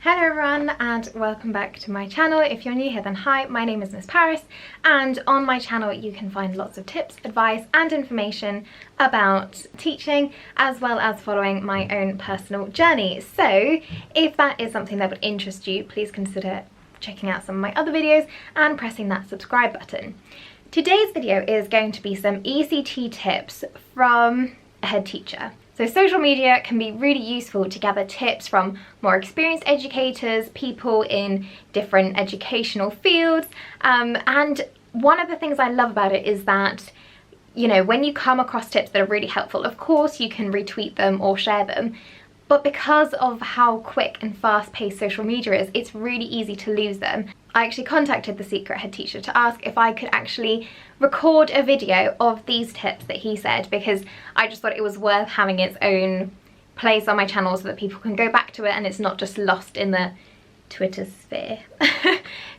Hello everyone and welcome back to my channel. If you're new here then hi, my name is Miss Paris and on my channel you can find lots of tips, advice and information about teaching as well as following my own personal journey. So if that is something that would interest you, please consider checking out some of my other videos and pressing that subscribe button. Today's video is going to be some ECT tips from a head teacher. So social media can be really useful to gather tips from more experienced educators, people in different educational fields, and one of the things I love about it is that, you know, when you come across tips that are really helpful, of course you can retweet them or share them, but because of how quick and fast-paced social media is, it's really easy to lose them. I actually contacted the secret head teacher to ask if I could actually record a video of these tips that he said, because I just thought it was worth having its own place on my channel so that people can go back to it and it's not just lost in the Twitter sphere.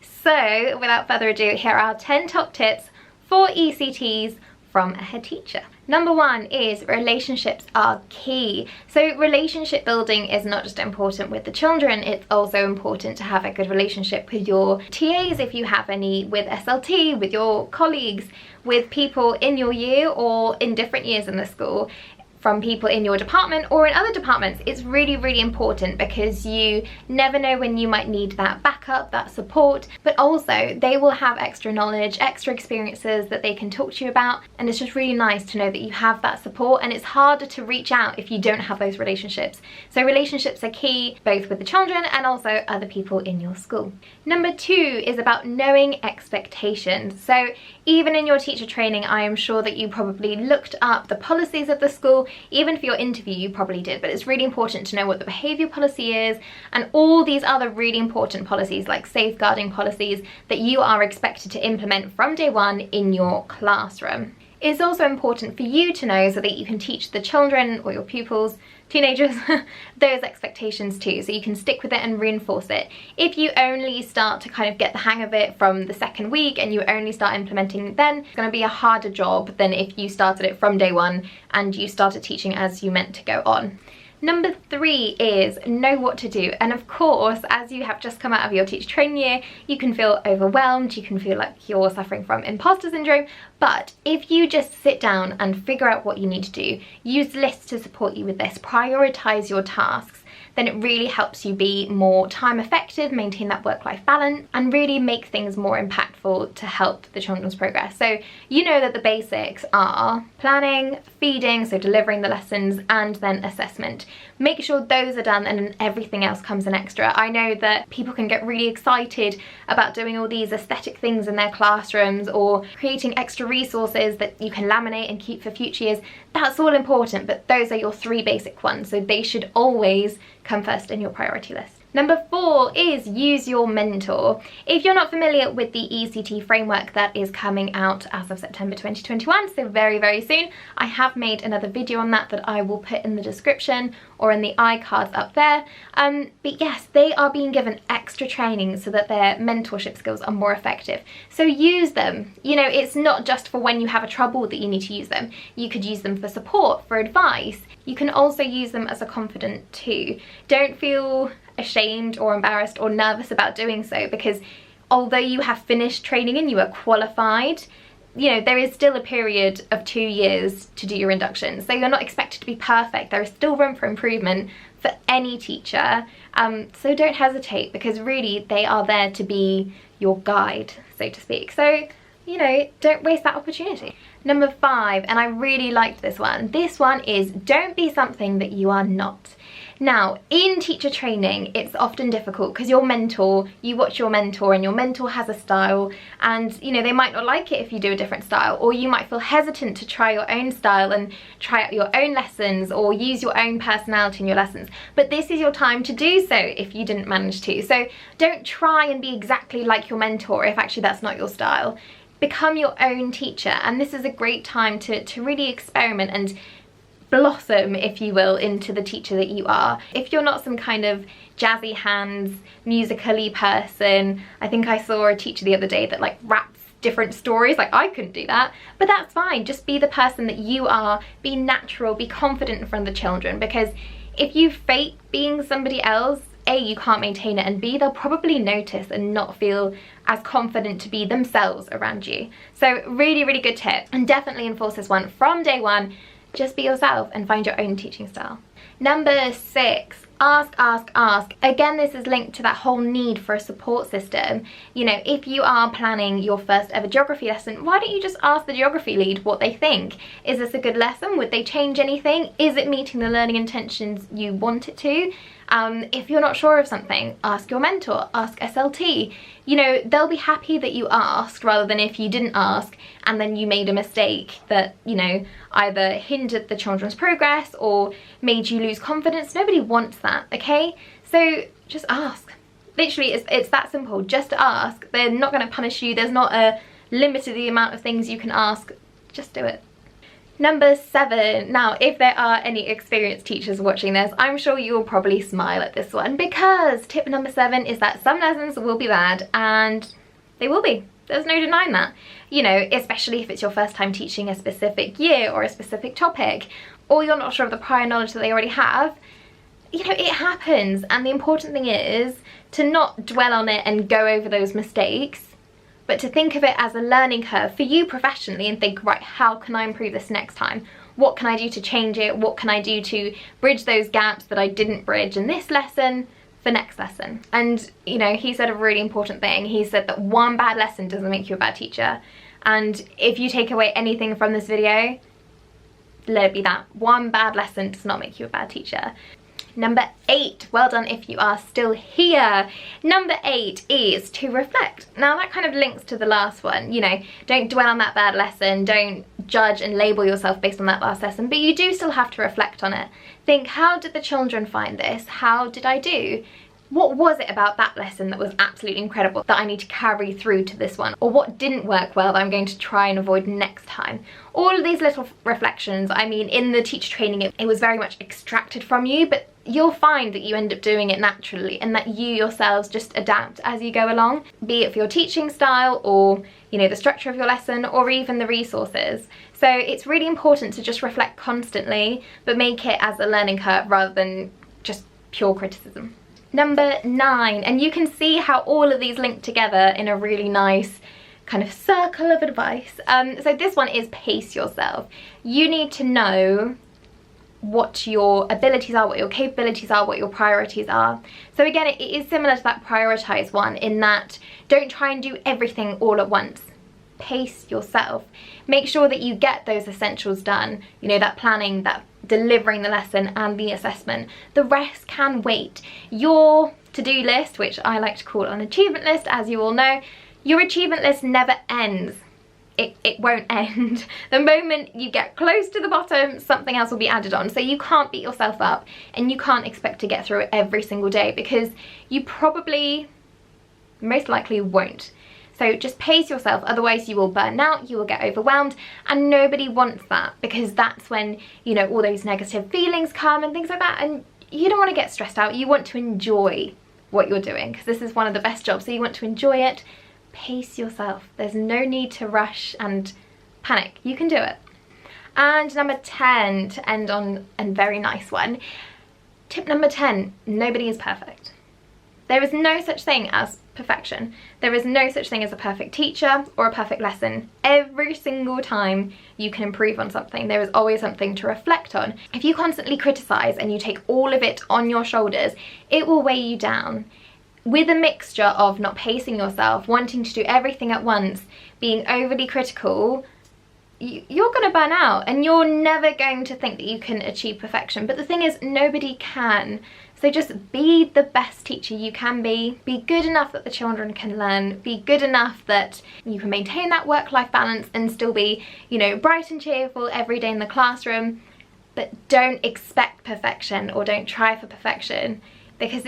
So without further ado, here are 10 top tips for ECTs from a head teacher. Number one is relationships are key. So relationship building is not just important with the children, it's also important to have a good relationship with your TAs if you have any, with SLT, with your colleagues, with people in your year or in different years in the school, from people in your department or in other departments. It's really, really important because you never know when you might need that backup, that support, but also they will have extra knowledge, extra experiences that they can talk to you about, and it's just really nice to know that you have that support, and it's harder to reach out if you don't have those relationships. So relationships are key, both with the children and also other people in your school. Number two is about knowing expectations. So even in your teacher training, I am sure that you probably looked up the policies of the school. Even for your interview you probably did, but it's really important to know what the behaviour policy is and all these other really important policies like safeguarding policies that you are expected to implement from day one in your classroom. It's also important for you to know so that you can teach the children or your pupils, teenagers, those expectations too, so you can stick with it and reinforce it. If you only start to kind of get the hang of it from the second week and you only start implementing then, it's going to be a harder job than if you started it from day one and you started teaching as you meant to go on. Number three is know what to do, and of course as you have just come out of your teacher training year you can feel overwhelmed, you can feel like you're suffering from imposter syndrome, but if you just sit down and figure out what you need to do, use lists to support you with this, prioritise your tasks, then it really helps you be more time effective, maintain that work-life balance, and really make things more impactful to help the children's progress. So you know that the basics are planning, feeding, so delivering the lessons, and then assessment. Make sure those are done and then everything else comes in extra. I know that people can get really excited about doing all these aesthetic things in their classrooms or creating extra resources that you can laminate and keep for future years. That's all important, but those are your three basic ones, so they should always come first in your priority list. Number four is use your mentor. If you're not familiar with the ECT framework that is coming out as of September 2021, so very, very soon, I have made another video on that I will put in the description or in the iCards up there. But yes, they are being given extra training so that their mentorship skills are more effective. So use them. You know, it's not just for when you have a trouble that you need to use them. You could use them for support, for advice. You can also use them as a confidant too. Don't feel ashamed or embarrassed or nervous about doing so, because although you have finished training and you are qualified, you know, there is still a period of 2 years to do your induction, so you're not expected to be perfect. There is still room for improvement for any teacher, so don't hesitate, because really they are there to be your guide, so to speak. So, you know, don't waste that opportunity. Number five, and I really liked this one. This one is don't be something that you are not. Now, in teacher training, it's often difficult because your mentor, you watch your mentor and your mentor has a style, and you know, they might not like it if you do a different style, or you might feel hesitant to try your own style and try out your own lessons or use your own personality in your lessons. But this is your time to do so if you didn't manage to. So don't try and be exactly like your mentor if actually that's not your style. Become your own teacher, and this is a great time to really experiment and blossom, if you will, into the teacher that you are. If you're not some kind of jazzy hands, musically person, I think I saw a teacher the other day that like raps different stories, like I couldn't do that, but that's fine. Just be the person that you are, be natural, be confident in front of the children, because if you fake being somebody else, A, you can't maintain it, and B, they'll probably notice and not feel as confident to be themselves around you. So really, really good tip, and definitely enforce this one from day one. Just be yourself and find your own teaching style. Number 6, ask, ask, ask. Again, this is linked to that whole need for a support system. You know, if you are planning your first ever geography lesson, why don't you just ask the geography lead what they think? Is this a good lesson? Would they change anything? Is it meeting the learning intentions you want it to? If you're not sure of something, ask your mentor, ask SLT. You know, they'll be happy that you asked, rather than if you didn't ask and then you made a mistake that, you know, either hindered the children's progress or made you lose confidence. Nobody wants that, okay? So just ask. Literally, it's that simple. Just ask. They're not going to punish you. There's not a limit to the amount of things you can ask. Just do it. Number 7. Now, if there are any experienced teachers watching this, I'm sure you'll probably smile at this one, because tip number 7 is that some lessons will be bad, and they will be. There's no denying that. You know, especially if it's your first time teaching a specific year or a specific topic, or you're not sure of the prior knowledge that they already have. You know, it happens, and the important thing is to not dwell on it and go over those mistakes, but to think of it as a learning curve for you professionally and think, right, how can I improve this next time? What can I do to change it? What can I do to bridge those gaps that I didn't bridge in this lesson for next lesson? And, you know, he said a really important thing. He said that one bad lesson doesn't make you a bad teacher. And if you take away anything from this video, let it be that. One bad lesson does not make you a bad teacher. Number 8, well done if you are still here. Number 8 is to reflect. Now that kind of links to the last one, you know, don't dwell on that bad lesson, don't judge and label yourself based on that last lesson, but you do still have to reflect on it. Think, how did the children find this? How did I do? What was it about that lesson that was absolutely incredible that I need to carry through to this one? Or what didn't work well that I'm going to try and avoid next time? All of these little reflections, I mean, in the teacher training, it was very much extracted from you, but you'll find that you end up doing it naturally, and that you yourselves just adapt as you go along, be it for your teaching style or, you know, the structure of your lesson, or even the resources. So it's really important to just reflect constantly, but make it as a learning curve rather than just pure criticism. Number 9, and you can see how all of these link together in a really nice kind of circle of advice. So this one is pace yourself. You need to know what your abilities are, what your capabilities are, what your priorities are. So again, it is similar to that prioritize one, in that don't try and do everything all at once. Pace yourself. Make sure that you get those essentials done, you know, that planning, that delivering the lesson and the assessment. The rest can wait. Your to-do list, which I like to call an achievement list, as you all know, your achievement list never ends. It won't end. The moment you get close to the bottom, something else will be added on. So you can't beat yourself up, and you can't expect to get through it every single day, because you probably, most likely, won't. So just pace yourself, otherwise you will burn out, you will get overwhelmed, and nobody wants that, because that's when, you know, all those negative feelings come and things like that, and you don't want to get stressed out. You want to enjoy what you're doing, because this is one of the best jobs, so you want to enjoy it. Pace yourself. There's no need to rush and panic. You can do it. And number 10, to end on a very nice one. Tip number 10, nobody is perfect. There is no such thing as perfection. There is no such thing as a perfect teacher or a perfect lesson. Every single time you can improve on something, there is always something to reflect on. If you constantly criticize and you take all of it on your shoulders, it will weigh you down. With a mixture of not pacing yourself, wanting to do everything at once, being overly critical, you're going to burn out, and you're never going to think that you can achieve perfection. But the thing is, nobody can. So just be the best teacher you can be. Be good enough that the children can learn. Be good enough that you can maintain that work-life balance and still be, you know, bright and cheerful every day in the classroom. But don't expect perfection, or don't try for perfection, because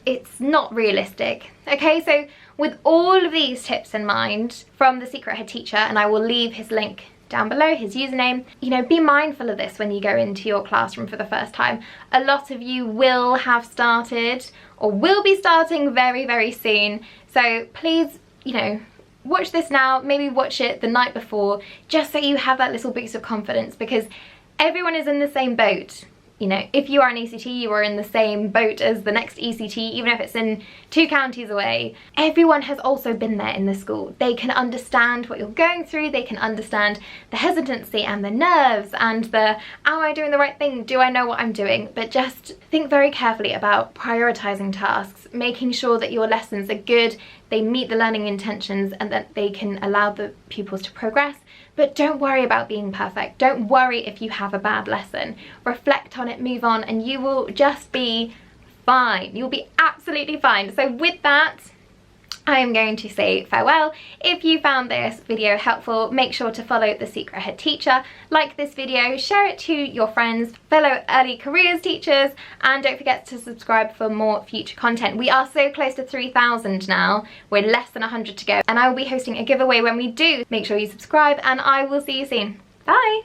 it's not realistic. Okay, so with all of these tips in mind from the Secret Head Teacher, and I will leave his link down below, his username, you know, be mindful of this when you go into your classroom for the first time. A lot of you will have started or will be starting very, very soon. So please, you know, watch this now, maybe watch it the night before, just so you have that little boost of confidence, because everyone is in the same boat. you know, if you are an ECT, you are in the same boat as the next ECT, even if it's in 2 counties away. Everyone has also been there in the school. They can understand what you're going through, they can understand the hesitancy and the nerves and the, am I doing the right thing? Do I know what I'm doing? But just think very carefully about prioritizing tasks, making sure that your lessons are good, they meet the learning intentions, and that they can allow the pupils to progress. But don't worry about being perfect. Don't worry if you have a bad lesson. Reflect on it, move on, and you will just be fine. You'll be absolutely fine. So with that, I am going to say farewell. If you found this video helpful, make sure to follow The Secret Head Teacher, like this video, share it to your friends, fellow early careers teachers, and don't forget to subscribe for more future content. We are so close to 3,000 now. We're less than 100 to go, and I will be hosting a giveaway when we do. Make sure you subscribe, and I will see you soon. Bye!